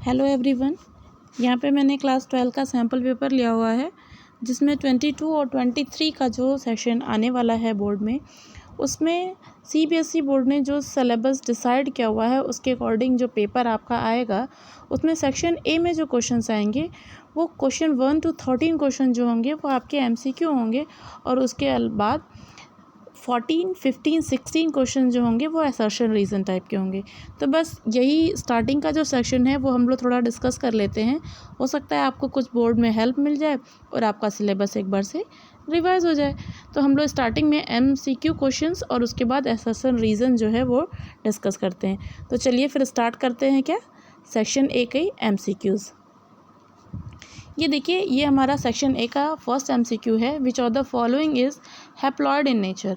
Hello everyone. यहाँ पे मैंने क्लास 12 का सैम्पल पेपर लिया हुआ है जिसमें 22 और 23 का जो सेशन आने वाला है बोर्ड में, उसमें सीबीएसई बोर्ड ने जो सिलेबस डिसाइड किया हुआ है उसके अकॉर्डिंग जो पेपर आपका आएगा उसमें सेक्शन ए में जो क्वेश्चंस आएंगे वो क्वेश्चन 1 to 13 क्वेश्चन जो होंगे वो आपके एमसीक्यू होंगे और उसके बाद 14, 15, 16 क्वेश्चन जो होंगे वो असर्शन रीज़न टाइप के होंगे। तो बस यही स्टार्टिंग का जो सेक्शन है वो हम लोग थोड़ा डिस्कस कर लेते हैं। हो सकता है आपको कुछ बोर्ड में हेल्प मिल जाए और आपका सिलेबस एक बार से रिवाइज हो जाए। तो हम लोग स्टार्टिंग में एमसीक्यू क्वेश्चंस और उसके बाद असर्शन रीज़न जो है वो डिस्कस करते हैं। तो चलिए फिर स्टार्ट करते हैं क्या सेक्शन ए के एमसीक्यूज़। ये देखिए, ये हमारा सेक्शन ए का फर्स्ट एमसीक्यू है। Which of the following is haploid in nature.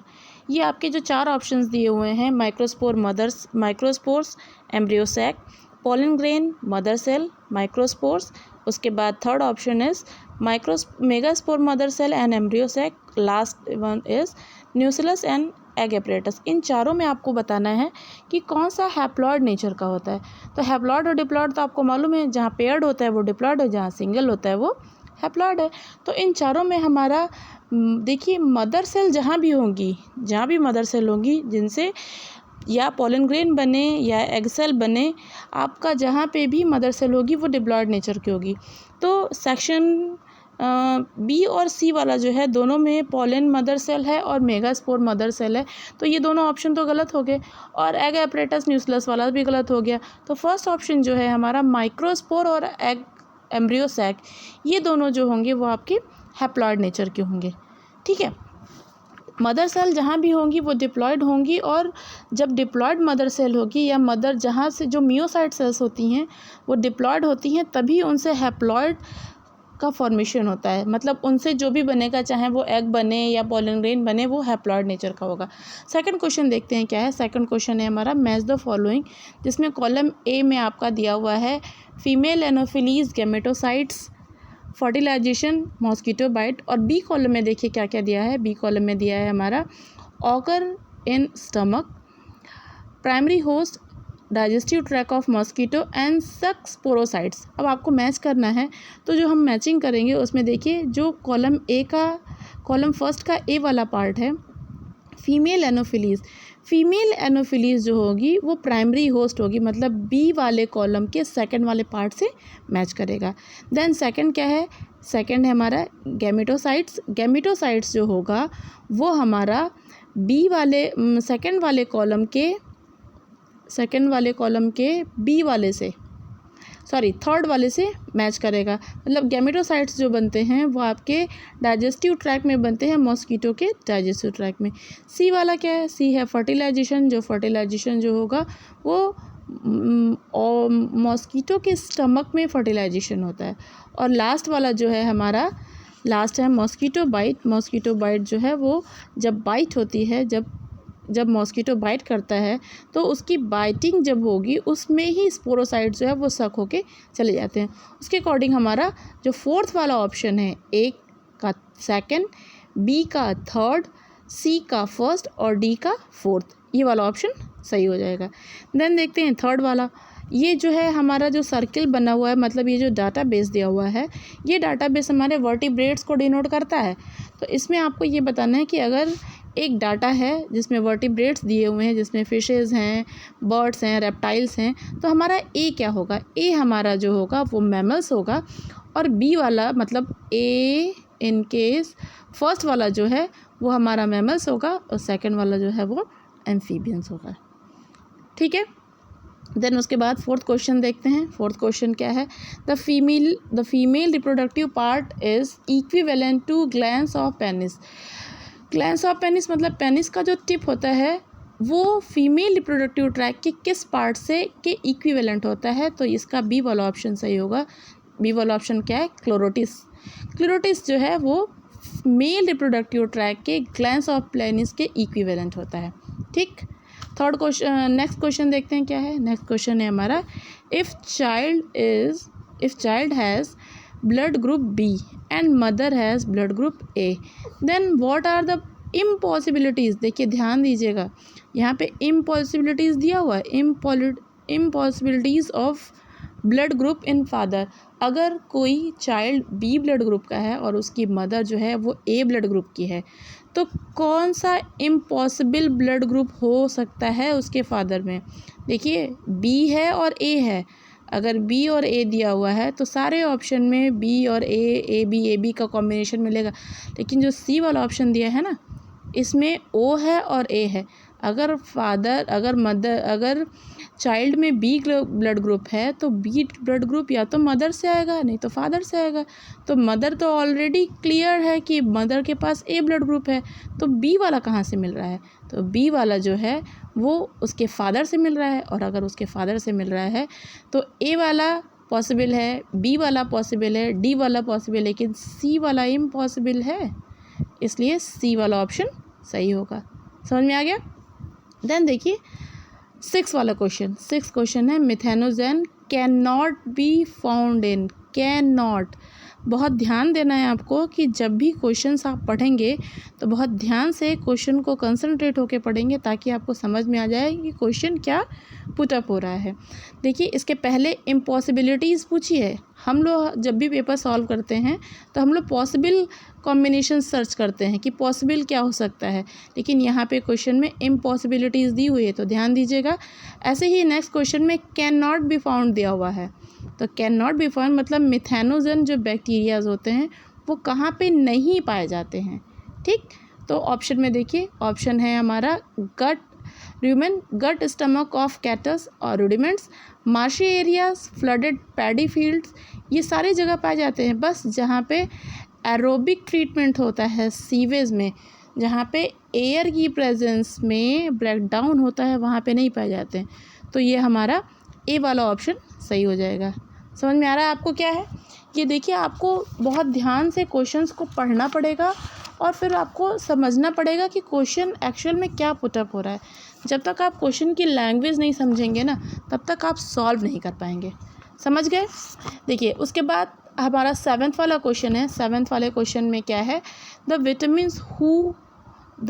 ये आपके जो 4 ऑप्शंस दिए हुए हैं, microspores, embryo sac, pollen grain, mother cell, microspores. उसके बाद third option is megaspore, mother cell and embryo sac. Last one is nucellus and egg apparatus. इन चारों में आपको बताना है कि कौन सा हैप्लॉइड नेचर का होता है। तो हैप्लॉइड और डिप्लॉइड तो आपको मालूम है, जहाँ पेयर्ड होता है वो डिप्लॉइड है, जहाँ सिंगल होता है वो हैप्लॉइड है। तो इन चारों में हमारा देखिए, मदर सेल जहाँ भी मदर सेल होंगी जिनसे या पोलन ग्रेन बने या एग सेल बने, आपका जहाँ पे भी मदर सेल होगी वो डिप्लॉइड नेचर की होगी। तो सेक्शन बी और सी वाला जो है दोनों में पोलन मदर सेल है और मेगास्पोर मदर सेल है। तो ये दोनों ऑप्शन तो गलत हो गए और एग एपरेटस न्यूक्लियस वाला भी गलत हो गया। तो फर्स्ट ऑप्शन जो है हमारा माइक्रोस्पोर और एग एम्ब्रियोसैक, ये दोनों जो होंगे वो आपके हैप्लॉइड नेचर के होंगे। ठीक है। मदर सेल जहाँ भी होंगी वो डिप्लॉयड होंगी और जब डिप्लॉयड मदर सेल होगी या मदर जहाँ से जो मियोसाइट सेल्स होती हैं वो डिप्लॉयड होती हैं, तभी उनसे हैप्लॉयड का फॉर्मेशन होता है। मतलब उनसे जो भी बनेगा, चाहे वो एग बने या पोलन ग्रेन बने, वो हैप्लॉइड नेचर का होगा। सेकंड क्वेश्चन देखते हैं क्या है। सेकंड क्वेश्चन है हमारा मैच द फॉलोइंग, जिसमें कॉलम ए में आपका दिया हुआ है female anopheles gametocytes, fertilization, mosquito bite. और बी कॉलम में देखिए क्या क्या दिया है। बी कॉलम में दिया है हमारा occur in stomach, primary host, digestive tract of mosquito and sucks sporozoites. अब आपको मैच करना है, तो जो हम मैचिंग करेंगे उसमें देखिए जो कॉलम फर्स्ट का ए वाला पार्ट है फीमेल एनोफिलीज जो होगी वो प्राइमरी होस्ट होगी, मतलब बी वाले कॉलम के सेकंड वाले पार्ट से मैच करेगा। देन सेकंड क्या है, सेकंड है हमारा गैमेटोसाइट्स जो होगा वो हमारा बी वाले सेकंड वाले कॉलम के बी वाले से थर्ड वाले से मैच करेगा। मतलब गैमेटोसाइट्स जो बनते हैं वो आपके डाइजेस्टिव ट्रैक में बनते हैं, मॉस्किटो के डाइजेस्टिव ट्रैक में। सी वाला क्या है, सी है फर्टिलाइजेशन जो होगा वो मॉस्किटो के स्टमक में फर्टिलाइजेशन होता है। और लास्ट वाला जो है हमारा लास्ट है मॉस्किटो बाइट जो है वो जब बाइट होती है, जब मॉस्किटो बाइट करता है तो उसकी बाइटिंग जब होगी उसमें ही स्पोरोसाइट जो है वो सक होके चले जाते हैं। उसके अकॉर्डिंग हमारा जो फोर्थ वाला ऑप्शन है, ए का सेकंड, बी का थर्ड, सी का फर्स्ट और डी का फोर्थ, ये वाला ऑप्शन सही हो जाएगा। देन देखते हैं थर्ड वाला। ये जो है हमारा जो सर्किल बना हुआ है, मतलब ये जो डाटाबेस दिया हुआ है, ये डाटाबेस हमारे वर्टिब्रेट्स को डिनोट करता है। तो इसमें आपको ये बताना है कि अगर एक डाटा है जिसमें वर्टिब्रेट्स दिए हुए हैं, जिसमें फिशेस हैं, बर्ड्स हैं, रेप्टाइल्स हैं, तो हमारा ए क्या होगा, ए हमारा जो होगा वो मैमल्स होगा और बी वाला मतलब ए इन केस फर्स्ट वाला जो है वो हमारा मैमल्स होगा और सेकंड वाला जो है वो एम्फीबियंस होगा। ठीक है। देन उसके बाद फोर्थ क्वेश्चन देखते हैं। फोर्थ क्वेश्चन क्या है, the female reproductive part is equivalent to glands of penis. Glands of penis मतलब पेनिस का जो टिप होता है वो फीमेल रिप्रोडक्टिव ट्रैक के किस पार्ट से के इक्विवेलेंट होता है। तो इसका बी वाला ऑप्शन सही होगा। बी वाला ऑप्शन क्या है, क्लोरोटिस जो है वो मेल रिप्रोडक्टिव ट्रैक के ग्लैंड्स ऑफ पेनिस के इक्विवेलेंट होता है। ठीक। थर्ड क्वेश्चन, नेक्स्ट क्वेश्चन देखते हैं क्या है। नेक्स्ट क्वेश्चन है हमारा, if child has blood group B and mother has blood group A, then what are the impossibilities. देखिए ध्यान दीजिएगा, यहाँ पे इम्पॉसिबिलिटीज़ दिया हुआ है, impossibilities of blood group in father, अगर कोई चाइल्ड बी ब्लड ग्रुप का है और उसकी मदर जो है वो ए ब्लड ग्रुप की है, तो कौन सा इम्पॉसिबल ब्लड ग्रुप हो सकता है उसके फादर में? देखिए बी है और ए है, अगर बी और ए दिया हुआ है तो सारे ऑप्शन में बी और ए बी का कॉम्बिनेशन मिलेगा, लेकिन जो सी वाला ऑप्शन दिया है ना, इसमें ओ है और ए है। अगर चाइल्ड में बी ब्लड ग्रुप है तो बी ब्लड ग्रुप या तो मदर से आएगा नहीं तो फादर से आएगा। तो मदर तो ऑलरेडी क्लियर है कि मदर के पास ए ब्लड ग्रुप है, तो बी वाला कहाँ से मिल रहा है? तो बी वाला जो है वो उसके फादर से मिल रहा है, और अगर उसके फादर से मिल रहा है तो ए वाला पॉसिबल है, बी वाला पॉसिबल है, डी वाला पॉसिबल है, लेकिन सी वाला इम्पॉसिबल है, इसलिए सी वाला ऑप्शन सही होगा। समझ में आ गया? देन देखिए 6 वाला क्वेश्चन, 6 क्वेश्चन है methanogen can not be found in, can not. बहुत ध्यान देना है आपको कि जब भी क्वेश्चंस आप पढ़ेंगे तो बहुत ध्यान से क्वेश्चन को कंसंट्रेट होकर पढ़ेंगे, ताकि आपको समझ में आ जाए कि क्वेश्चन क्या पुटअप हो रहा है। देखिए इसके पहले इम्पॉसिबिलिटीज़ पूछी है। हम लोग जब भी पेपर सॉल्व करते हैं तो हम लोग पॉसिबल कॉम्बिनेशन सर्च करते हैं कि पॉसिबल क्या हो सकता है, लेकिन यहाँ पे क्वेश्चन में इम्पॉसिबिलिटीज़ दी हुई है, तो ध्यान दीजिएगा। ऐसे ही नेक्स्ट क्वेश्चन में कैन नॉट बी फाउंड दिया हुआ है, तो कैन नॉट बी फाउंड मतलब मिथेनोजेन जो बैक्टीरियाज होते हैं वो कहाँ पे नहीं पाए जाते हैं। ठीक, तो ऑप्शन में देखिए, ऑप्शन है हमारा gut rumen, gut stomach of cattle और ruminants, marshy areas, flooded paddy fields, ये सारी जगह पाए जाते हैं। बस जहाँ पे एरोबिक ट्रीटमेंट होता है सीवेज में, जहाँ पे एयर की प्रेजेंस में ब्रेकडाउन होता है, वहाँ पे नहीं पाए जाते हैं। तो ये हमारा ए वाला ऑप्शन सही हो जाएगा। समझ में आ रहा है आपको क्या है? ये देखिए आपको बहुत ध्यान से क्वेश्चंस को पढ़ना पड़ेगा और फिर आपको समझना पड़ेगा कि क्वेश्चन एक्चुअल में क्या पुटअप हो रहा है। जब तक आप क्वेश्चन की लैंग्वेज नहीं समझेंगे ना, तब तक आप सॉल्व नहीं कर पाएंगे। समझ गए? देखिए उसके बाद हमारा 7th वाला क्वेश्चन है। 7th वाले क्वेश्चन में क्या है? The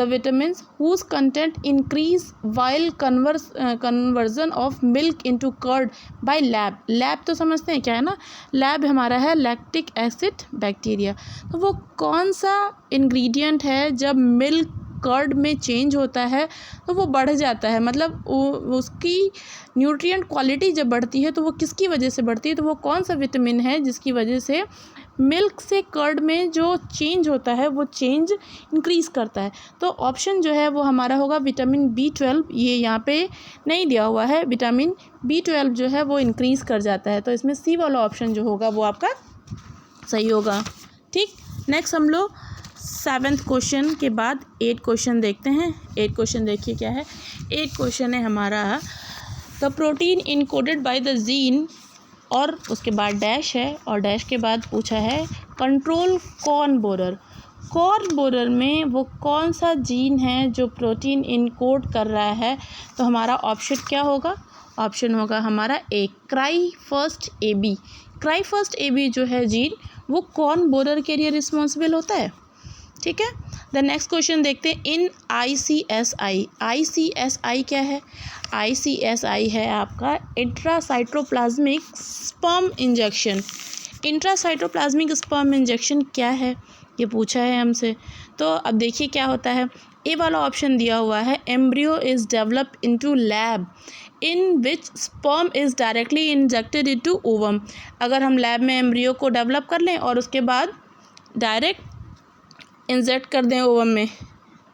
vitamins whose content increase while conversion of milk into curd by lab. Lab तो समझते हैं क्या है ना, लैब हमारा है लैक्टिक एसिड बैक्टीरिया। तो वो कौन सा इंग्रेडिएंट है जब मिल्क कर्ड में चेंज होता है तो वो बढ़ जाता है, मतलब उसकी न्यूट्रिएंट क्वालिटी जब बढ़ती है तो वो किसकी वजह से बढ़ती है? तो वो कौन सा विटामिन है जिसकी वजह से मिल्क से कर्ड में जो चेंज होता है वो चेंज इंक्रीज़ करता है? तो ऑप्शन जो है वो हमारा होगा विटामिन B12। ये यहाँ पे नहीं दिया हुआ है, विटामिन B12 जो है वो इंक्रीज़ कर जाता है, तो इसमें सी वाला ऑप्शन जो होगा वो आपका सही होगा। ठीक, नेक्स्ट हम लोग 7th क्वेश्चन के बाद 8 क्वेश्चन देखते हैं। 8 क्वेश्चन देखिए क्या है। 8 क्वेश्चन है हमारा the protein encoded by the gene, और उसके बाद डैश है, और डैश के बाद पूछा है control corn borer. Corn borer में वो कौन सा जीन है जो प्रोटीन इनकोड कर रहा है? तो हमारा ऑप्शन क्या होगा? ऑप्शन होगा हमारा a cry first AB। Cry first AB जो है जीन वो कॉर्न बोरर के लिए रिस्पॉन्सिबल होता है। ठीक है, द नेक्स्ट क्वेश्चन देखते हैं। इन ICSI, ICSI क्या है? ICSI है आपका intracytoplasmic sperm injection. Intracytoplasmic sperm injection क्या है, ये पूछा है हमसे। तो अब देखिए क्या होता है। ए वाला ऑप्शन दिया हुआ है embryo is developed into lab in which sperm is directly injected into ovum. अगर हम लैब में एम्ब्रियो को डेवलप कर लें और उसके बाद डायरेक्ट इंजेक्ट कर दें ओवम में।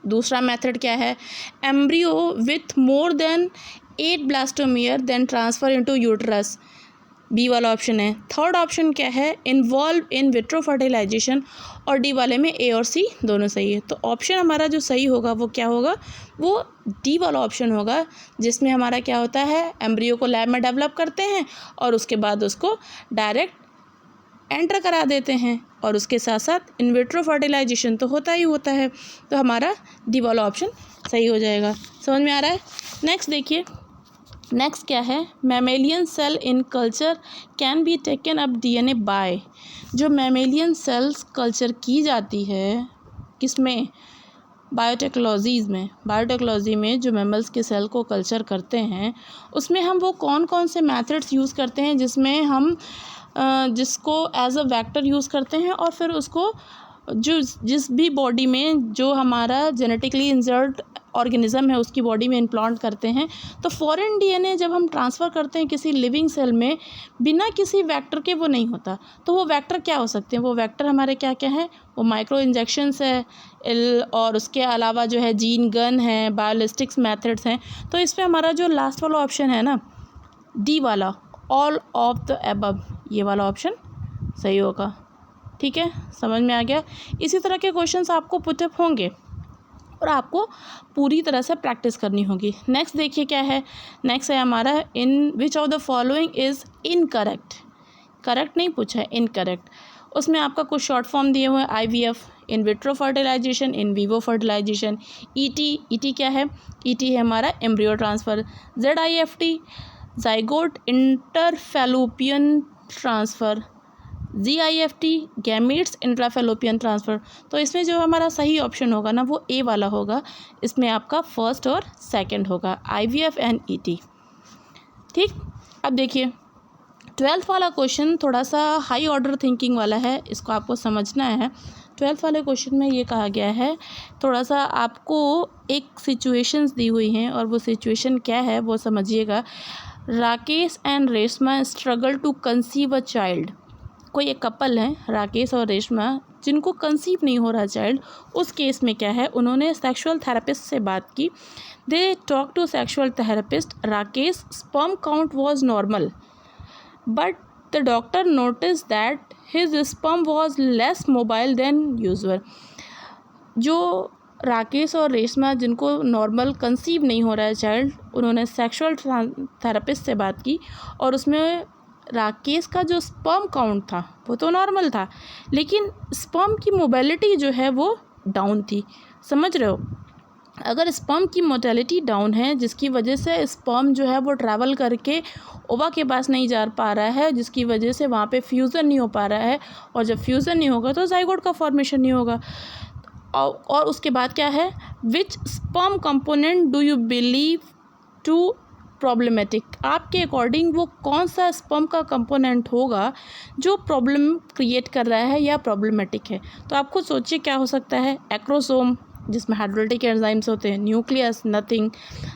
दूसरा मेथड क्या है? Embryo with more than 8 blastomere then transfer into uterus, B वाला ऑप्शन है। थर्ड ऑप्शन क्या है? इन्वॉल्व इन विट्रो फर्टिलाइजेशन, और डी वाले में ए और सी दोनों सही है। तो ऑप्शन हमारा जो सही होगा वो क्या होगा? वो डी वाला ऑप्शन होगा, जिसमें हमारा क्या होता है, एम्ब्रियो को लैब में डेवलप करते हैं और उसके बाद उसको डायरेक्ट एंटर करा देते हैं, और उसके साथ साथ इन विट्रो फर्टिलाइजेशन तो होता ही होता है। तो हमारा डी वाला ऑप्शन सही हो जाएगा। समझ में आ रहा है? नेक्स्ट देखिए, नेक्स्ट क्या है? Mammalian cell in culture can be taken up DNA by. जो मैमेलियन सेल्स कल्चर की जाती है किसमें? बायोटेक्नोलॉजी में जो मैमल्स के सेल को कल्चर करते हैं उसमें हम वो कौन कौन से मेथड्स यूज़ करते हैं जिसमें हम जिसको एज अ वेक्टर यूज़ करते हैं और फिर उसको जिस भी बॉडी में जो हमारा जेनेटिकली इंसर्ट ऑर्गेनिज्म है उसकी बॉडी में इम्प्लांट करते हैं। तो फॉरेन डीएनए जब हम ट्रांसफ़र करते हैं किसी लिविंग सेल में बिना किसी वेक्टर के वो नहीं होता। तो वो वेक्टर क्या हो सकते हैं? वो वेक्टर हमारे क्या क्या हैं? वो माइक्रो इंजेक्शंस है और उसके अलावा जो है जीन गन है, बायोलिस्टिक्स मेथड्स हैं। तो इसमें हमारा जो लास्ट वाला ऑप्शन है ना, डी वाला, ऑल ऑफ द अबव, ये वाला ऑप्शन सही होगा। ठीक है, समझ में आ गया। इसी तरह के क्वेश्चंस आपको पुटअप होंगे और आपको पूरी तरह से प्रैक्टिस करनी होगी। नेक्स्ट देखिए क्या है। नेक्स्ट है हमारा in which of the following is incorrect. Correct नहीं पूछा है, इनकरेक्ट। उसमें आपका कुछ शॉर्ट फॉर्म दिए हुए हैं, IVF, in vitro fertilisation, in vivo fertilisation. ET क्या है? ET है हमारा embryo transfer. ZIFT zygote intrafallopian transfer. GIFT gametes intrafallopian transfer. तो इसमें जो हमारा सही ऑप्शन होगा ना वो ए वाला होगा। इसमें आपका फर्स्ट और सेकंड होगा, IVF एंड ET। ठीक, अब देखिए 12th वाला क्वेश्चन थोड़ा सा हाई ऑर्डर थिंकिंग वाला है, इसको आपको समझना है। 12th वाले क्वेश्चन में ये कहा गया है, थोड़ा सा आपको एक सिचुएशंस दी हुई हैं और वो सिचुएशन क्या है वो समझिएगा। Rakesh and Reshma struggle to conceive a child. कोई एक कपल है, राकेश और रेशमा, जिनको कंसीव नहीं हो रहा चाइल्ड। उस केस में क्या है, उन्होंने सेक्सुअल थेरेपिस्ट से बात की। They talk to sexual therapist. Rakesh sperm count was normal but the doctor notice that his sperm was less mobile than usual. जो राकेश और रेशमा जिनको नॉर्मल कंसीव नहीं हो रहा है चाइल्ड, उन्होंने सेक्सुअल थेरेपिस्ट से बात की और उसमें राकेश का जो स्पर्म काउंट था वो तो नॉर्मल था, लेकिन स्पर्म की मोबिलिटी जो है वो डाउन थी। समझ रहे हो? अगर स्पर्म की मोटिलिटी डाउन है जिसकी वजह से स्पर्म जो है वो ट्रैवल करके ओवा के पास नहीं जा पा रहा है, जिसकी वजह से वहाँ पे फ्यूज़न नहीं हो पा रहा है, और जब फ्यूज़न नहीं होगा तो ज़ाइगोट का फॉर्मेशन नहीं होगा। और उसके बाद क्या है, which sperm component do you believe to problematic. आपके अकॉर्डिंग वो कौन सा स्पर्म का कंपोनेंट होगा जो प्रॉब्लम क्रिएट कर रहा है या प्रॉब्लमेटिक है। तो आप खुद सोचिए क्या हो सकता है। एक्रोसोम जिसमें हाइड्रोलिटिक एंजाइम्स होते हैं, न्यूक्लियस, नथिंग,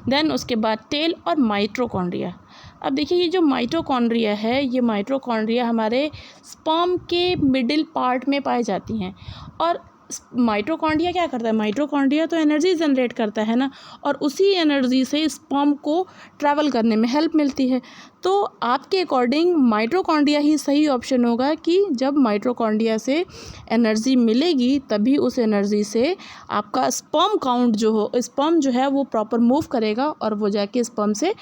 देन उसके बाद टेल और माइटोकॉन्ड्रिया। अब देखिए ये जो माइटोकॉन्ड्रिया है, ये माइटोकॉन्ड्रिया हमारे स्पर्म के मिडिल पार्ट में पाई जाती हैं। और माइटोकॉन्ड्रिया क्या करता है? माइटोकॉन्ड्रिया तो एनर्जी जनरेट करता है ना, और उसी एनर्जी से स्पर्म को ट्रैवल करने में हेल्प मिलती है। तो आपके अकॉर्डिंग माइटोकॉन्ड्रिया ही सही ऑप्शन होगा कि जब माइटोकॉन्ड्रिया से एनर्जी मिलेगी तभी उस एनर्जी से आपका स्पर्म काउंट जो हो, स्पर्म जो है वो प्रॉपर मूव करेगा और वो जाके स्पर्म से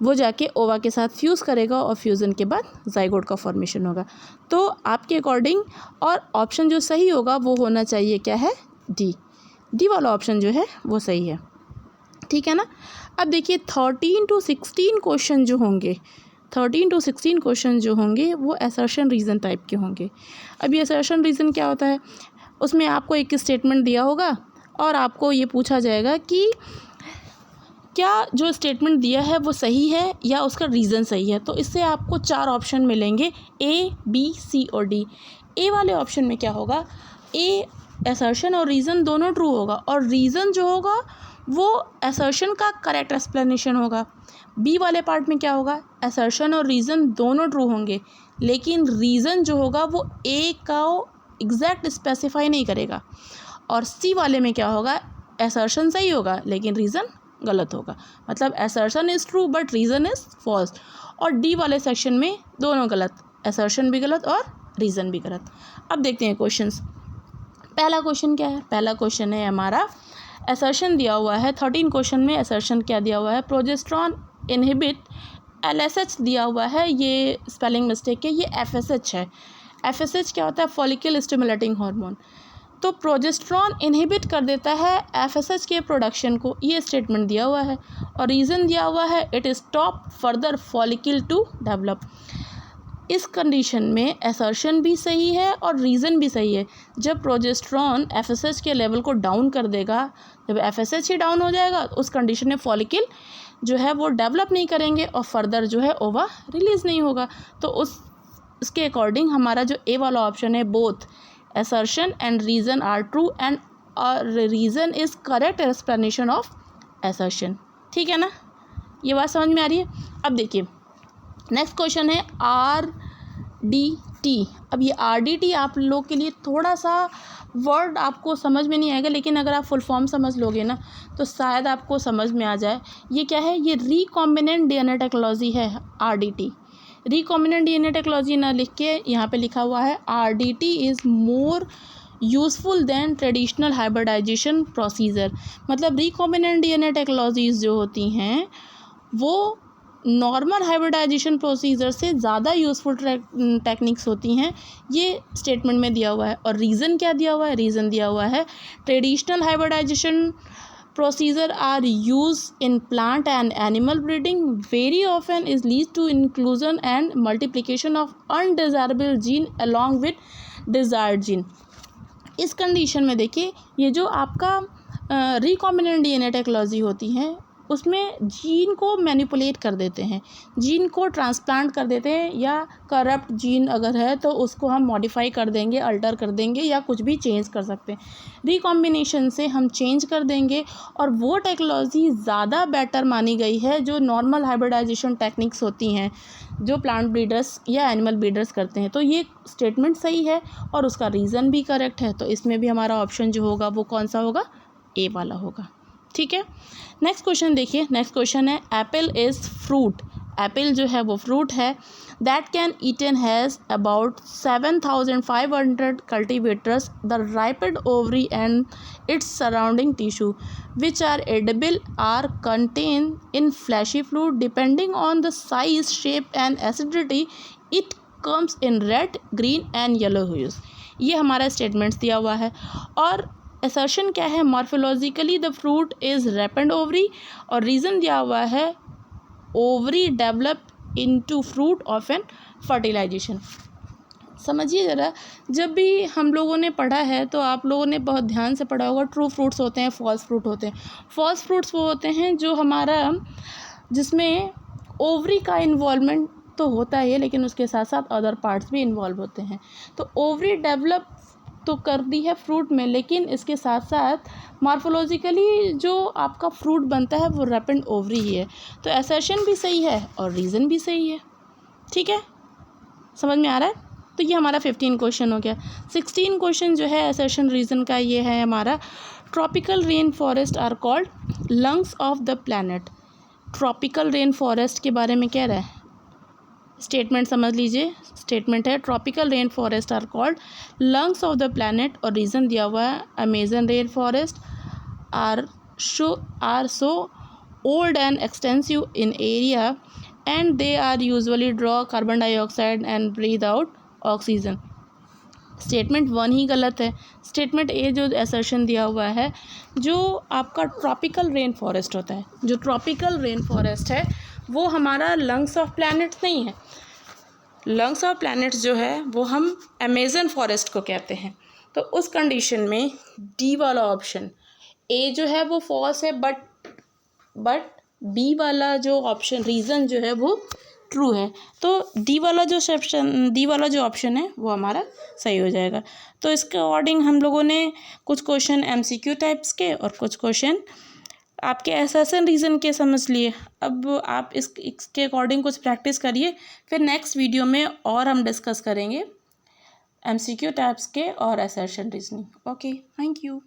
वो जाके ओवा के साथ फ्यूज़ करेगा और फ्यूज़न के बाद ज़ाइगोट का फॉर्मेशन होगा। तो आपके अकॉर्डिंग और ऑप्शन जो सही होगा वो होना चाहिए क्या है? डी वाला ऑप्शन जो है वो सही है। ठीक है ना। अब देखिए 13 to 16 क्वेश्चन जो होंगे, 13 to 16 क्वेश्चन जो होंगे वो असर्शन रीज़न टाइप के होंगे। अब ये असर्शन रीज़न क्या होता है? उसमें आपको एक स्टेटमेंट दिया होगा और आपको ये पूछा जाएगा कि क्या जो स्टेटमेंट दिया है वो सही है या उसका रीज़न सही है। तो इससे आपको 4 ऑप्शन मिलेंगे, A, B, C और D। ए वाले ऑप्शन में क्या होगा? ए असर्शन और रीज़न दोनों ट्रू होगा और रीज़न जो होगा वो असर्शन का करेक्ट एक्सप्लेनेशन होगा। बी वाले पार्ट में क्या होगा? असर्शन और रीज़न दोनों ट्रू होंगे, लेकिन रीज़न जो होगा वो ए का एग्जैक्ट स्पेसिफाई नहीं करेगा। और सी वाले में क्या होगा? असर्शन सही होगा लेकिन रीज़न गलत होगा, मतलब assertion is true but reason is false. और डी वाले सेक्शन में दोनों गलत, असर्शन भी गलत और रीज़न भी गलत। अब देखते हैं क्वेश्चंस। पहला क्वेश्चन क्या है? पहला क्वेश्चन है हमारा असर्शन दिया हुआ है। 13 क्वेश्चन में असर्शन क्या दिया हुआ है? प्रोजेस्टेरॉन इनहिबिट LSH दिया हुआ है, ये स्पेलिंग मिस्टेक है, ये FSH है। FSH क्या होता है? Follicle stimulating hormone. तो प्रोजेस्टेरॉन इनहिबिट कर देता है FSH के प्रोडक्शन को, ये स्टेटमेंट दिया हुआ है। और रीज़न दिया हुआ है it stop further follicle to develop. इस कंडीशन में असर्शन भी सही है और रीज़न भी सही है। जब प्रोजेस्टेरॉन एफएसएच के लेवल को डाउन कर देगा, जब एफएसएच ही डाउन हो जाएगा उस कंडीशन में फॉलिकल जो है वो डेवलप नहीं करेंगे और फर्दर जो है ओवा रिलीज़ नहीं होगा। तो उसके अकॉर्डिंग हमारा जो ए वाला ऑप्शन है, both assertion and reason are true and reason is correct explanation of assertion. ठीक है ना, ये बात समझ में आ रही है। अब देखिए नेक्स्ट क्वेश्चन है RDT। अब ये RDT आप लोग के लिए थोड़ा सा वर्ड आपको समझ में नहीं आएगा, लेकिन अगर आप फुल फॉर्म समझ लोगे ना तो शायद आपको समझ में आ जाए। ये क्या है, ये रिकॉम्बिनेंट डीएनए टेक्नोलॉजी है RDT। रिकॉम्बिनेंट डीएनए टेक्नोलॉजी ना लिख के यहाँ पे लिखा हुआ है RDT is more useful than traditional hybridization procedure. मतलब रिकॉम्बिनेंट डीएनए टेक्नोलॉजीज़ जो होती हैं वो नॉर्मल हाइब्रिडाइजेशन प्रोसीजर से ज़्यादा यूज़फुल टेक्निक्स होती हैं, ये स्टेटमेंट में दिया हुआ है। और रीज़न क्या दिया हुआ है, रीज़न दिया हुआ है traditional hybridization procedure are used in plant and animal breeding very often is leads to inclusion and multiplication of undesirable gene along with desired gene। इस कंडीशन में देखिए ये जो आपका रिकॉम्बिनेंट डीएनए टेक्नोलॉजी होती है उसमें जीन को मैनिपुलेट कर देते हैं, जीन को ट्रांसप्लांट कर देते हैं, या करप्ट जीन अगर है तो उसको हम मॉडिफाई कर देंगे, अल्टर कर देंगे या कुछ भी चेंज कर सकते हैं। रिकॉम्बिनेशन से हम चेंज कर देंगे और वो टेक्नोलॉजी ज़्यादा बेटर मानी गई है जो नॉर्मल हाइब्रिडाइजेशन टेक्निक्स होती हैं जो प्लांट ब्रीडर्स या एनिमल ब्रीडर्स करते हैं। तो ये स्टेटमेंट सही है और उसका रीज़न भी करेक्ट है। तो इसमें भी हमारा ऑप्शन जो होगा वो कौन सा होगा, ए वाला होगा। ठीक है, नेक्स्ट क्वेश्चन देखिए। नेक्स्ट क्वेश्चन है एप्पल इज़ फ्रूट। एप्पल जो है वो फ्रूट है that can eaten has about 7500 cultivators the ripened ovary and its surrounding tissue which are edible are contain in fleshy fluid depending on the size shape and acidity it comes in red green and yellow hues. ये हमारा statements दिया हुआ है और assertion क्या है, morphologically the fruit is ripened ovary, और reason दिया हुआ है ovary develop into fruit of an fertilisation. समझिए ज़रा, जब भी हम लोगों ने पढ़ा है तो आप लोगों ने बहुत ध्यान से पढ़ा होगा ट्रू फ्रूट्स होते हैं, फॉल्स फ्रूट होते हैं। फॉल्स फ्रूट्स वो होते हैं जो हमारा जिसमें ओवरी का इन्वॉल्वमेंट तो होता है लेकिन उसके साथ साथ अदर पार्ट्स भी इन्वॉल्व होते हैं। तो ओवरी डेवलप तो कर दी है फ्रूट में, लेकिन इसके साथ साथ मॉर्फोलॉजिकली जो आपका फ्रूट बनता है वो रैपेंड ओवरी ही है। तो असर्शन भी सही है और रीज़न भी सही है। ठीक है, समझ में आ रहा है। तो ये हमारा 15 क्वेश्चन हो गया। 16 क्वेश्चन जो है असर्शन रीज़न का ये है हमारा tropical rain forest are called lungs of the planet. Tropical rain forest के बारे में कह रहा है, स्टेटमेंट समझ लीजिए। स्टेटमेंट है tropical rain forest are called lungs of the planet, और रीज़न दिया हुआ है Amazon rain forest are so old and extensive in area and they are usually draw carbon dioxide and breathe out oxygen. Statement 1 ही गलत है। Statement A जो assertion दिया हुआ है, जो आपका ट्रॉपिकल रेन फॉरेस्ट होता है, जो ट्रॉपिकल रेन फॉरेस्ट है वो हमारा लंग्स ऑफ प्लैनेट नहीं है। लंग्स ऑफ प्लैनेट्स जो है वो हम अमेजन फॉरेस्ट को कहते हैं। तो उस कंडीशन में डी वाला ऑप्शन, ए जो है वो फॉल्स है बट बी वाला जो ऑप्शन रीज़न जो है वो ट्रू है। तो डी वाला जो ऑप्शन है वो हमारा सही हो जाएगा। तो इसके अकॉर्डिंग हम लोगों ने कुछ क्वेश्चन MCQ टाइप्स के और कुछ क्वेश्चन आपके असर्शन रीज़न के समझ लिए। अब आप इसके अकॉर्डिंग कुछ प्रैक्टिस करिए, फिर नेक्स्ट वीडियो में और हम डिस्कस करेंगे MCQ टाइप्स के और assertion reasoning. Okay, thank you.